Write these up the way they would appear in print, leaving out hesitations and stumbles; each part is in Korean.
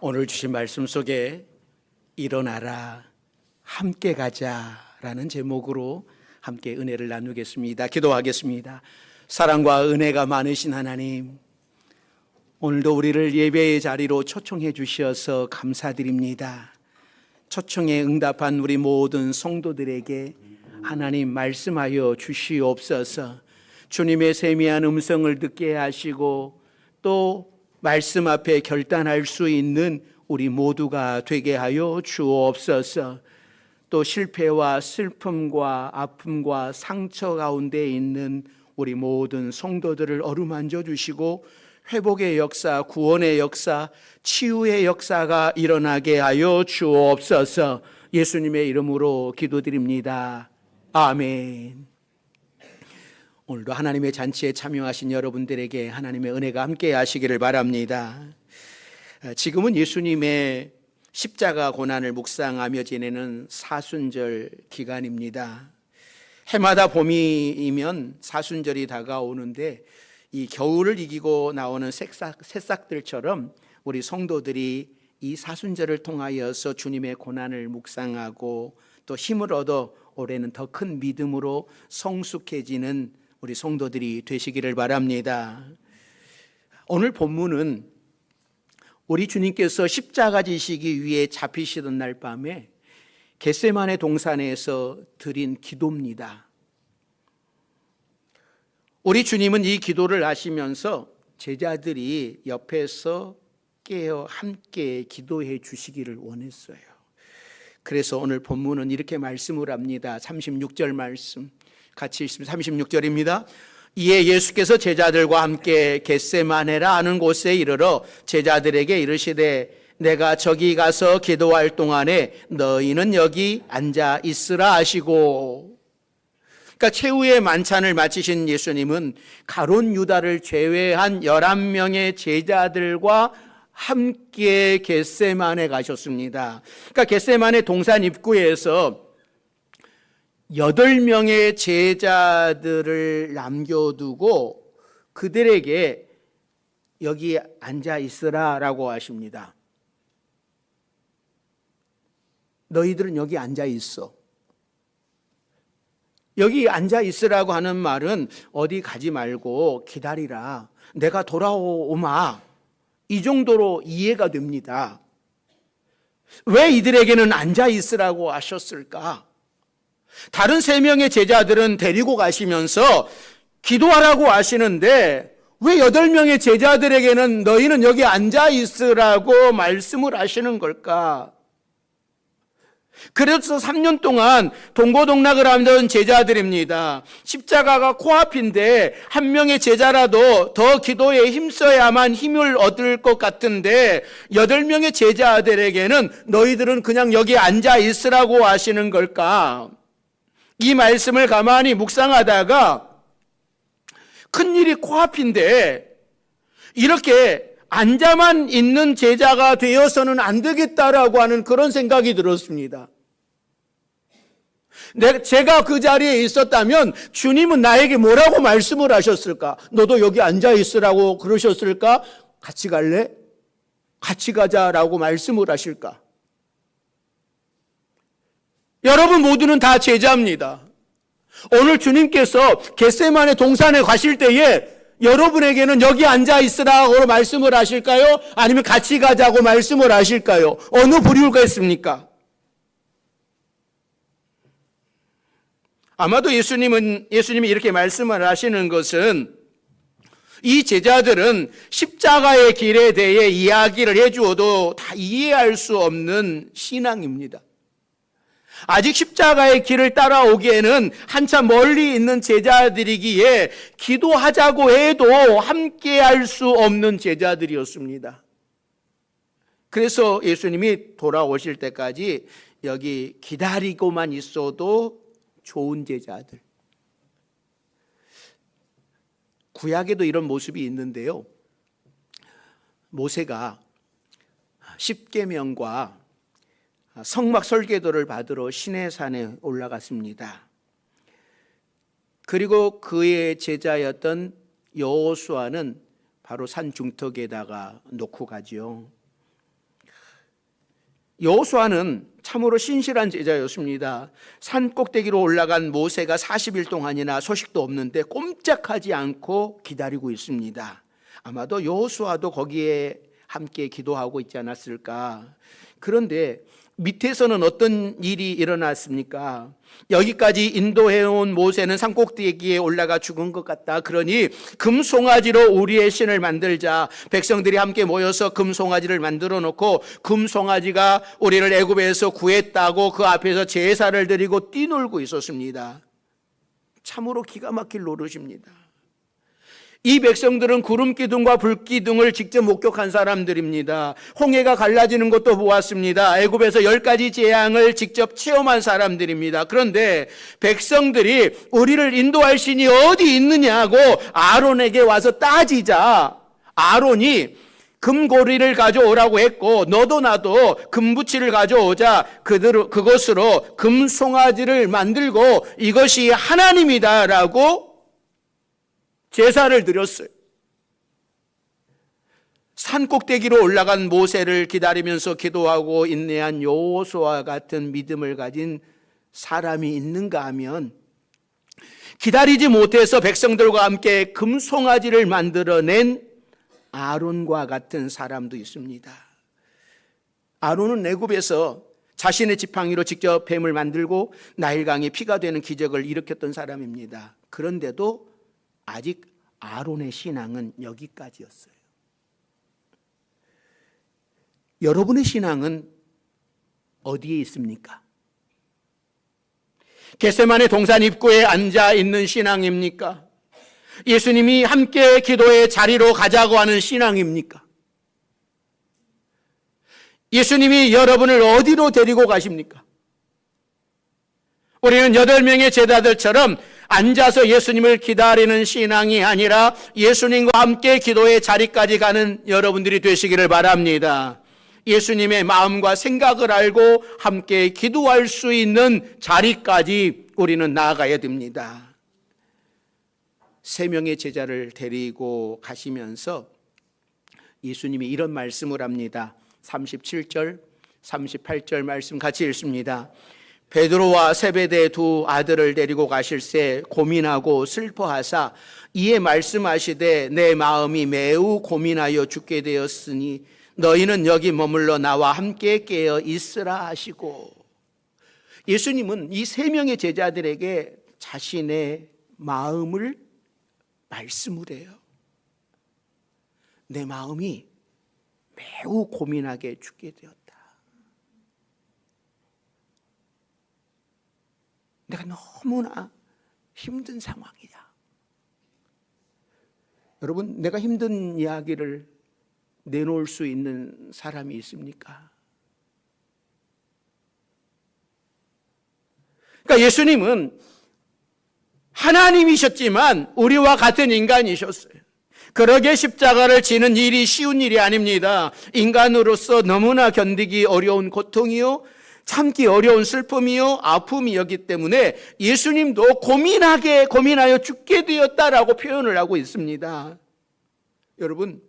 오늘 주신 말씀 속에 일어나라 함께 가자라는 제목으로 함께 은혜를 나누겠습니다. 기도하겠습니다. 사랑과 은혜가 많으신 하나님, 오늘도 우리를 예배의 자리로 초청해 주셔서 감사드립니다. 초청에 응답한 우리 모든 성도들에게 하나님 말씀하여 주시옵소서. 주님의 세미한 음성을 듣게 하시고 또 말씀 앞에 결단할 수 있는 우리 모두가 되게 하여 주옵소서. 또 실패와 슬픔과 아픔과 상처 가운데 있는 우리 모든 성도들을 어루만져 주시고 회복의 역사, 구원의 역사, 치유의 역사가 일어나게 하여 주옵소서. 예수님의 이름으로 기도드립니다. 아멘. 오늘도 하나님의 잔치에 참여하신 여러분들에게 하나님의 은혜가 함께 하시기를 바랍니다. 지금은 예수님의 십자가 고난을 묵상하며 지내는 사순절 기간입니다. 해마다 봄이면 사순절이 다가오는데 이 겨울을 이기고 나오는 새싹들처럼 우리 성도들이 이 사순절을 통하여서 주님의 고난을 묵상하고 또 힘을 얻어 올해는 더 큰 믿음으로 성숙해지는 우리 성도들이 되시기를 바랍니다. 오늘 본문은 우리 주님께서 십자가 지시기 위해 잡히시던 날 밤에 겟세마네 동산에서 드린 기도입니다. 우리 주님은 이 기도를 하시면서 제자들이 옆에서 깨어 함께 기도해 주시기를 원했어요. 그래서 오늘 본문은 이렇게 말씀을 합니다. 36절 말씀 같이 읽습니다. 36절입니다. 이에 예수께서 제자들과 함께 겟세마네라 하는 곳에 이르러 제자들에게 이르시되 내가 저기 가서 기도할 동안에 너희는 여기 앉아 있으라 하시고, 그러니까 최후의 만찬을 마치신 예수님은 가룟 유다를 제외한 11명의 제자들과 함께 겟세마네 가셨습니다. 그러니까 겟세마네 동산 입구에서 8명의 제자들을 남겨두고 그들에게 여기 앉아 있으라 라고 하십니다. 너희들은 여기 앉아 있어. 여기 앉아 있으라고 하는 말은 어디 가지 말고 기다리라, 내가 돌아오마, 이 정도로 이해가 됩니다. 왜 이들에게는 앉아 있으라고 하셨을까? 다른 3명의 제자들은 데리고 가시면서 기도하라고 하시는데 왜 8명의 제자들에게는 너희는 여기 앉아 있으라고 말씀을 하시는 걸까? 그래서 3년 동안 동고동락을 하던 제자들입니다. 십자가가 코앞인데 한 명의 제자라도 더 기도에 힘써야만 힘을 얻을 것 같은데 8명의 제자들에게는 너희들은 그냥 여기 앉아 있으라고 하시는 걸까? 이 말씀을 가만히 묵상하다가 큰일이 코앞인데 이렇게 앉아만 있는 제자가 되어서는 안 되겠다라고 하는 그런 생각이 들었습니다. 제가 그 자리에 있었다면 주님은 나에게 뭐라고 말씀을 하셨을까? 너도 여기 앉아 있으라고 그러셨을까? 같이 갈래? 같이 가자라고 말씀을 하실까? 여러분 모두는 다 제자입니다. 오늘 주님께서 겟세마네 동산에 가실 때에 여러분에게는 여기 앉아 있으라고 말씀을 하실까요? 아니면 같이 가자고 말씀을 하실까요? 어느 부류겠습니까? 아마도 예수님이 이렇게 말씀을 하시는 것은 이 제자들은 십자가의 길에 대해 이야기를 해주어도 다 이해할 수 없는 신앙입니다. 아직 십자가의 길을 따라오기에는 한참 멀리 있는 제자들이기에 기도하자고 해도 함께 할 수 없는 제자들이었습니다. 그래서 예수님이 돌아오실 때까지 여기 기다리고만 있어도 좋은 제자들. 구약에도 이런 모습이 있는데요. 모세가 십계명과 성막 설계도를 받으러 시내산에 올라갔습니다. 그리고 그의 제자였던 여호수아는 바로 산 중턱에다가 놓고 가지요. 여호수아는 참으로 신실한 제자였습니다. 산 꼭대기로 올라간 모세가 40일 동안이나 소식도 없는데 꼼짝하지 않고 기다리고 있습니다. 아마도 여호수아도 거기에 함께 기도하고 있지 않았을까. 그런데 밑에서는 어떤 일이 일어났습니까? 여기까지 인도해온 모세는 산꼭대기에 올라가 죽은 것 같다. 그러니 금송아지로 우리의 신을 만들자. 백성들이 함께 모여서 금송아지를 만들어 놓고 금송아지가 우리를 애굽에서 구했다고 그 앞에서 제사를 드리고 뛰놀고 있었습니다. 참으로 기가 막힐 노릇입니다. 이 백성들은 구름기둥과 불기둥을 직접 목격한 사람들입니다. 홍해가 갈라지는 것도 보았습니다. 애굽에서 10가지 재앙을 직접 체험한 사람들입니다. 그런데 백성들이 우리를 인도할 신이 어디 있느냐고 아론에게 와서 따지자 아론이 금고리를 가져오라고 했고 너도 나도 금붙이를 가져오자 그것으로 금송아지를 만들고 이것이 하나님이다라고 제사를 드렸어요. 산 꼭대기로 올라간 모세를 기다리면서 기도하고 인내한 여호수아와 같은 믿음을 가진 사람이 있는가 하면 기다리지 못해서 백성들과 함께 금송아지를 만들어낸 아론과 같은 사람도 있습니다. 아론은 애굽에서 자신의 지팡이로 직접 뱀을 만들고 나일강이 피가 되는 기적을 일으켰던 사람입니다. 그런데도 아직 아론의 신앙은 여기까지였어요. 여러분의 신앙은 어디에 있습니까? 겟세마네 동산 입구에 앉아 있는 신앙입니까? 예수님이 함께 기도의 자리로 가자고 하는 신앙입니까? 예수님이 여러분을 어디로 데리고 가십니까? 우리는 8명의 제자들처럼 앉아서 예수님을 기다리는 신앙이 아니라 예수님과 함께 기도의 자리까지 가는 여러분들이 되시기를 바랍니다. 예수님의 마음과 생각을 알고 함께 기도할 수 있는 자리까지 우리는 나아가야 됩니다. 3명의 제자를 데리고 가시면서 예수님이 이런 말씀을 합니다. 37절, 38절 말씀 같이 읽습니다. 베드로와 세베대의 2 아들을 데리고 가실새 고민하고 슬퍼하사 이에 말씀하시되 내 마음이 매우 고민하여 죽게 되었으니 너희는 여기 머물러 나와 함께 깨어 있으라 하시고 예수님은 이 3명의 제자들에게 자신의 마음을 말씀을 해요. 내 마음이 매우 고민하게 죽게 되었다. 내가 너무나 힘든 상황이야. 여러분, 내가 힘든 이야기를 내놓을 수 있는 사람이 있습니까? 그러니까 예수님은 하나님이셨지만 우리와 같은 인간이셨어요. 그러게 십자가를 지는 일이 쉬운 일이 아닙니다. 인간으로서 너무나 견디기 어려운 고통이요, 참기 어려운 슬픔이요, 아픔이었기 때문에 예수님도 고민하여 죽게 되었다라고 표현을 하고 있습니다. 여러분,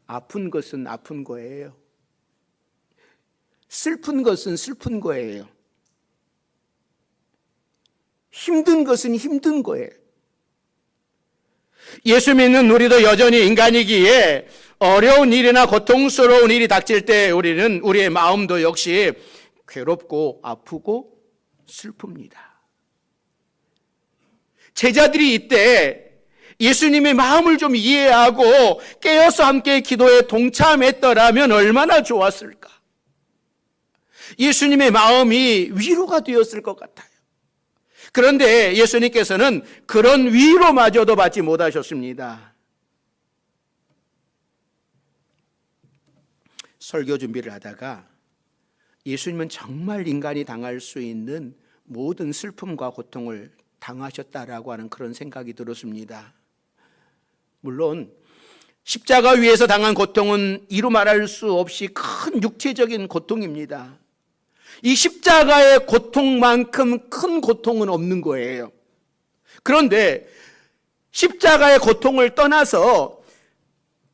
아픈 것은 아픈 거예요. 슬픈 것은 슬픈 거예요. 힘든 것은 힘든 거예요. 예수 믿는 우리도 여전히 인간이기에 어려운 일이나 고통스러운 일이 닥칠 때 우리의 마음도 역시 괴롭고 아프고 슬픕니다. 제자들이 이때 예수님의 마음을 좀 이해하고 깨어서 함께 기도에 동참했더라면 얼마나 좋았을까. 예수님의 마음이 위로가 되었을 것 같아요. 그런데 예수님께서는 그런 위로마저도 받지 못하셨습니다. 설교 준비를 하다가 예수님은 정말 인간이 당할 수 있는 모든 슬픔과 고통을 당하셨다라고 하는 그런 생각이 들었습니다. 물론 십자가 위에서 당한 고통은 이루 말할 수 없이 큰 육체적인 고통입니다. 이 십자가의 고통만큼 큰 고통은 없는 거예요. 그런데 십자가의 고통을 떠나서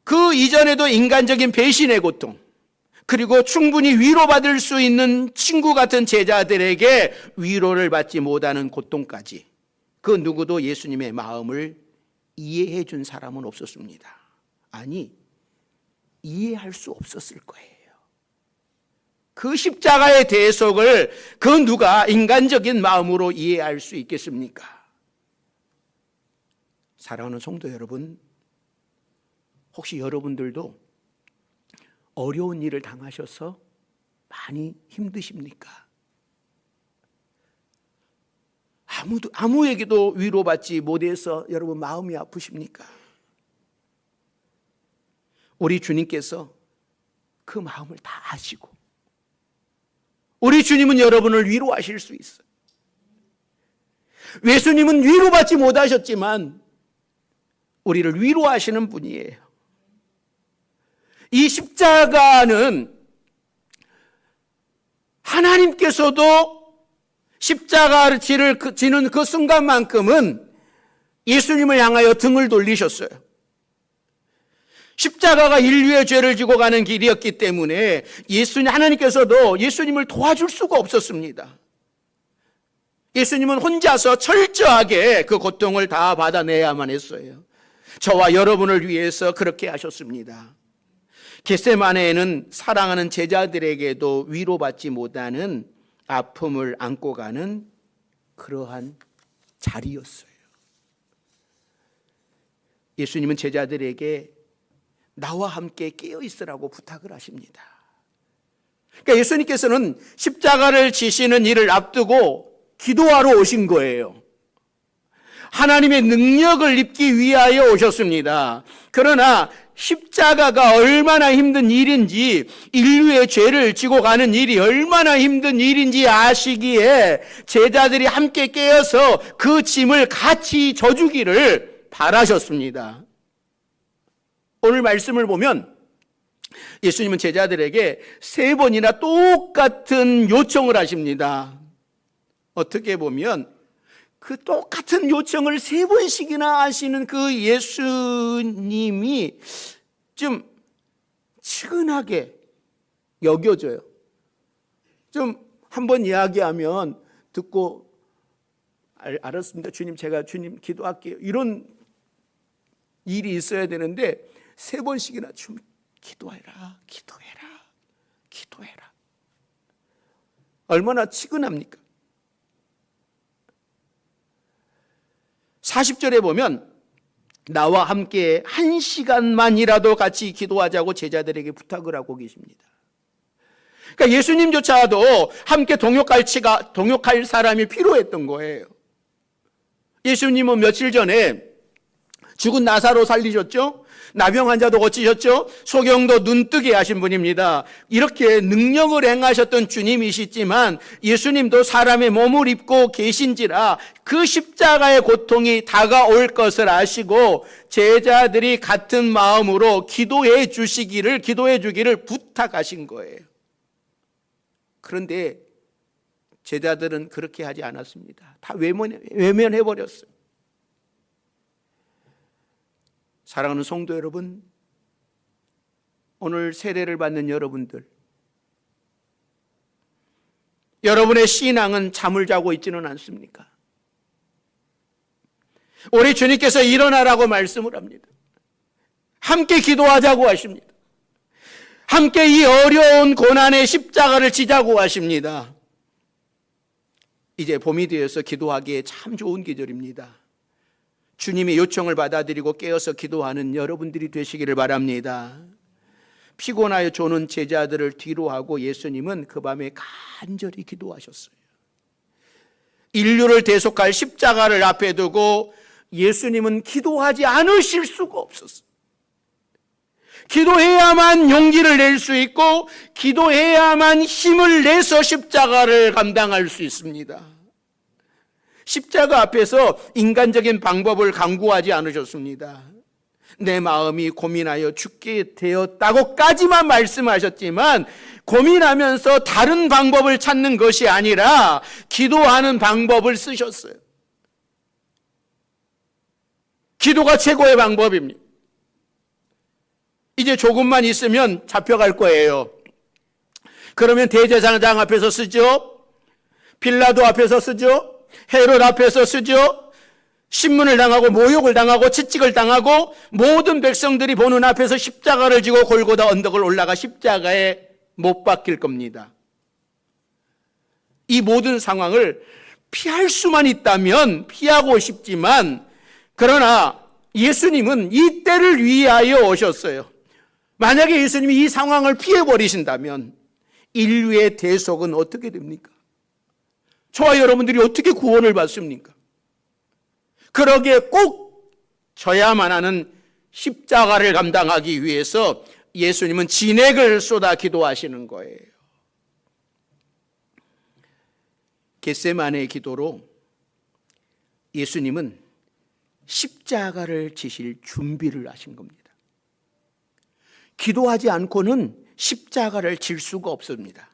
그 이전에도 인간적인 배신의 고통, 그리고 충분히 위로받을 수 있는 친구 같은 제자들에게 위로를 받지 못하는 고통까지 그 누구도 예수님의 마음을 이해해 준 사람은 없었습니다. 아니, 이해할 수 없었을 거예요. 그 십자가의 대속을 그 누가 인간적인 마음으로 이해할 수 있겠습니까? 사랑하는 성도 여러분, 혹시 여러분들도 어려운 일을 당하셔서 많이 힘드십니까? 아무에게도 위로받지 못해서 여러분 마음이 아프십니까? 우리 주님께서 그 마음을 다 아시고 우리 주님은 여러분을 위로하실 수 있어요. 예수님은 위로받지 못하셨지만 우리를 위로하시는 분이에요. 이 십자가는 하나님께서도 십자가를 지는 그 순간만큼은 예수님을 향하여 등을 돌리셨어요. 십자가가 인류의 죄를 지고 가는 길이었기 때문에 하나님께서도 예수님을 도와줄 수가 없었습니다. 예수님은 혼자서 철저하게 그 고통을 다 받아내야만 했어요. 저와 여러분을 위해서 그렇게 하셨습니다. 겟세마네에는 사랑하는 제자들에게도 위로받지 못하는 아픔을 안고 가는 그러한 자리였어요. 예수님은 제자들에게 나와 함께 깨어 있으라고 부탁을 하십니다. 그러니까 예수님께서는 십자가를 지시는 일을 앞두고 기도하러 오신 거예요. 하나님의 능력을 입기 위하여 오셨습니다. 그러나 십자가가 얼마나 힘든 일인지, 인류의 죄를 지고 가는 일이 얼마나 힘든 일인지 아시기에 제자들이 함께 깨어서 그 짐을 같이 져주기를 바라셨습니다. 오늘 말씀을 보면 예수님은 제자들에게 3번이나 똑같은 요청을 하십니다. 어떻게 보면 그 똑같은 요청을 3번씩이나 하시는 그 예수님이 좀 측은하게 여겨져요. 좀 한번 이야기하면 듣고 알았습니다. 주님 기도할게요. 이런 일이 있어야 되는데 3번씩이나 좀 기도해라. 얼마나 측은합니까? 40절에 보면 나와 함께 1시간만이라도 같이 기도하자고 제자들에게 부탁을 하고 계십니다. 그러니까 예수님조차도 함께 동역할 사람이 필요했던 거예요. 예수님은 며칠 전에 죽은 나사로 살리셨죠? 나병 환자도 고치셨죠? 소경도 눈뜨게 하신 분입니다. 이렇게 능력을 행하셨던 주님이시지만 예수님도 사람의 몸을 입고 계신지라 그 십자가의 고통이 다가올 것을 아시고 제자들이 같은 마음으로 기도해 주기를 부탁하신 거예요. 그런데 제자들은 그렇게 하지 않았습니다. 다 외면해버렸어요. 사랑하는 성도 여러분, 오늘 세례를 받는 여러분의 신앙은 잠을 자고 있지는 않습니까? 우리 주님께서 일어나라고 말씀을 합니다. 함께 기도하자고 하십니다. 함께 이 어려운 고난의 십자가를 지자고 하십니다. 이제 봄이 되어서 기도하기에 참 좋은 계절입니다. 주님의 요청을 받아들이고 깨어서 기도하는 여러분들이 되시기를 바랍니다. 피곤하여 조는 제자들을 뒤로하고 예수님은 그 밤에 간절히 기도하셨어요. 인류를 대속할 십자가를 앞에 두고 예수님은 기도하지 않으실 수가 없었어요. 기도해야만 용기를 낼 수 있고 기도해야만 힘을 내서 십자가를 감당할 수 있습니다. 십자가 앞에서 인간적인 방법을 강구하지 않으셨습니다. 내 마음이 고민하여 죽게 되었다고까지만 말씀하셨지만 고민하면서 다른 방법을 찾는 것이 아니라 기도하는 방법을 쓰셨어요. 기도가 최고의 방법입니다. 이제 조금만 있으면 잡혀갈 거예요. 그러면 대제사장 앞에서 쓰죠. 빌라도 앞에서 쓰죠. 헤롯 앞에서 쓰죠. 신문을 당하고 모욕을 당하고 채찍을 당하고 모든 백성들이 보는 앞에서 십자가를 지고 골고다 언덕을 올라가 십자가에 못 박힐 겁니다. 이 모든 상황을 피할 수만 있다면 피하고 싶지만, 그러나 예수님은 이 때를 위하여 오셨어요. 만약에 예수님이 이 상황을 피해버리신다면 인류의 대속은 어떻게 됩니까? 저와 여러분들이 어떻게 구원을 받습니까? 그러기에 꼭 져야만 하는 십자가를 감당하기 위해서 예수님은 진액을 쏟아 기도하시는 거예요. 겟세마네 기도로 예수님은 십자가를 지실 준비를 하신 겁니다. 기도하지 않고는 십자가를 질 수가 없습니다.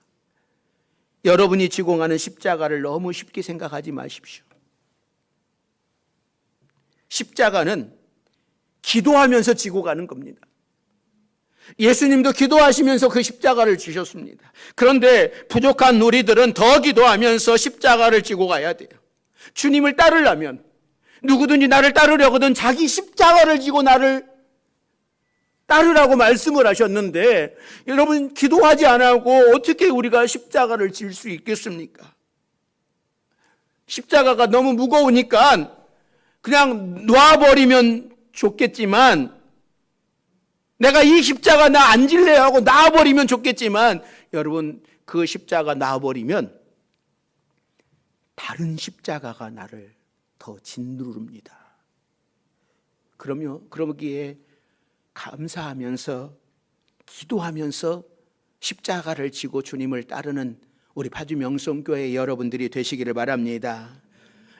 여러분이 지고 가는 십자가를 너무 쉽게 생각하지 마십시오. 십자가는 기도하면서 지고 가는 겁니다. 예수님도 기도하시면서 그 십자가를 지셨습니다. 그런데 부족한 우리들은 더 기도하면서 십자가를 지고 가야 돼요. 주님을 따르려면, 누구든지 나를 따르려거든 자기 십자가를 지고 나를 따르라고 말씀을 하셨는데, 여러분 기도하지 않고 어떻게 우리가 십자가를 질 수 있겠습니까? 십자가가 너무 무거우니까 그냥 놔버리면 좋겠지만, 내가 이 십자가 나 안 질래 하고 놔버리면 좋겠지만, 여러분 그 십자가 놔버리면 다른 십자가가 나를 더 짓누릅니다. 그러기에 감사하면서 기도하면서 십자가를 지고 주님을 따르는 우리 파주 명성교회 여러분들이 되시기를 바랍니다.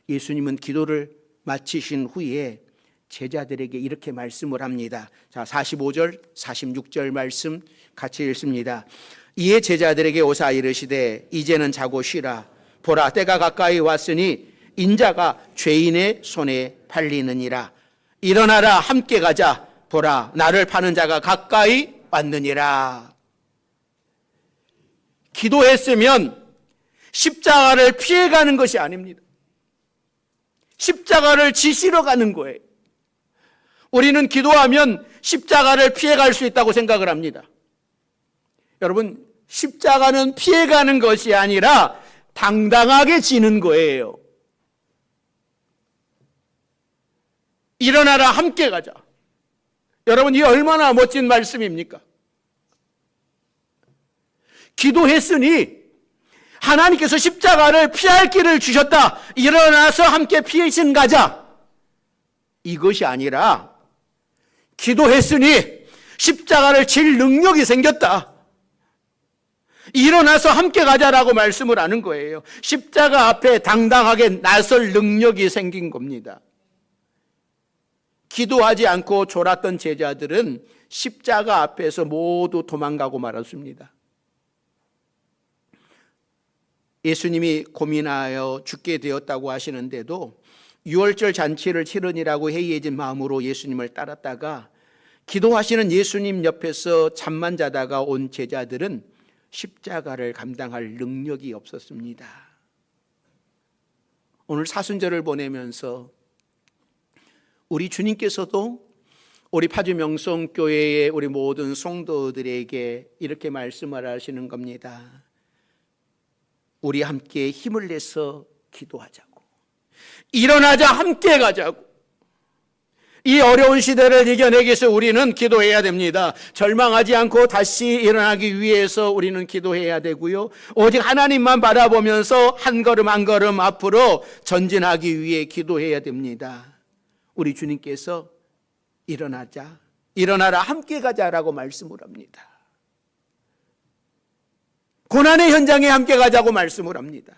예수님은 기도를 마치신 후에 제자들에게 이렇게 말씀을 합니다. 자, 45절, 46절 말씀 같이 읽습니다. 이에 제자들에게 오사 이르시되 이제는 자고 쉬라. 보라, 때가 가까이 왔으니 인자가 죄인의 손에 팔리느니라. 일어나라, 함께 가자. 보라, 나를 파는 자가 가까이 왔느니라. 기도했으면 십자가를 피해가는 것이 아닙니다. 십자가를 지시러 가는 거예요. 우리는 기도하면 십자가를 피해갈 수 있다고 생각을 합니다. 여러분, 십자가는 피해가는 것이 아니라 당당하게 지는 거예요. 일어나라, 함께 가자. 여러분, 이 얼마나 멋진 말씀입니까? 기도했으니 하나님께서 십자가를 피할 길을 주셨다. 일어나서 함께 피신 가자. 이것이 아니라 기도했으니 십자가를 질 능력이 생겼다. 일어나서 함께 가자라고 말씀을 하는 거예요. 십자가 앞에 당당하게 나설 능력이 생긴 겁니다. 기도하지 않고 졸았던 제자들은 십자가 앞에서 모두 도망가고 말았습니다. 예수님이 고민하여 죽게 되었다고 하시는데도 유월절 잔치를 치르니라고 해이해진 마음으로 예수님을 따랐다가 기도하시는 예수님 옆에서 잠만 자다가 온 제자들은 십자가를 감당할 능력이 없었습니다. 오늘 사순절을 보내면서 우리 주님께서도 우리 파주 명성교회의 우리 모든 성도들에게 이렇게 말씀을 하시는 겁니다. 우리 함께 힘을 내서 기도하자고. 일어나자, 함께 가자고. 이 어려운 시대를 이겨내기 위해서 우리는 기도해야 됩니다. 절망하지 않고 다시 일어나기 위해서 우리는 기도해야 되고요. 오직 하나님만 바라보면서 한 걸음 한 걸음 앞으로 전진하기 위해 기도해야 됩니다. 우리 주님께서 일어나자, 일어나라, 함께 가자라고 말씀을 합니다. 고난의 현장에 함께 가자고 말씀을 합니다.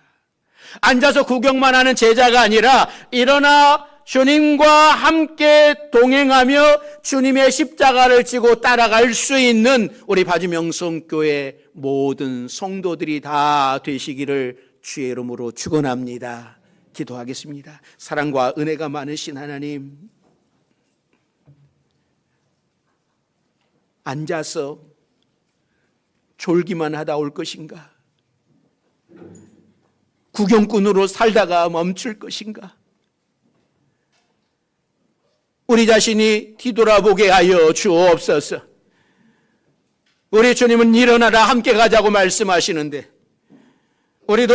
앉아서 구경만 하는 제자가 아니라 일어나 주님과 함께 동행하며 주님의 십자가를 지고 따라갈 수 있는 우리 파주 명성교회 모든 성도들이 다 되시기를 주의 이름으로 축원합니다. 기도하겠습니다. 사랑과 은혜가 많으신 하나님, 앉아서 졸기만 하다 올 것인가? 구경꾼으로 살다가 멈출 것인가? 우리 자신이 뒤돌아보게 하여 주옵소서. 우리 주님은 일어나라 함께 가자고 말씀하시는데 우리도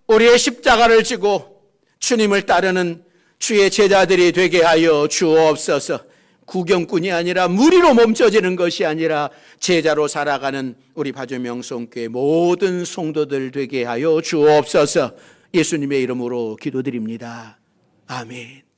우리의 십자가를 지고 주님을 따르는 주의 제자들이 되게 하여 주옵소서. 구경꾼이 아니라 무리로 멈춰지는 것이 아니라 제자로 살아가는 우리 바주명성교회 모든 성도들 되게 하여 주옵소서. 예수님의 이름으로 기도드립니다. 아멘.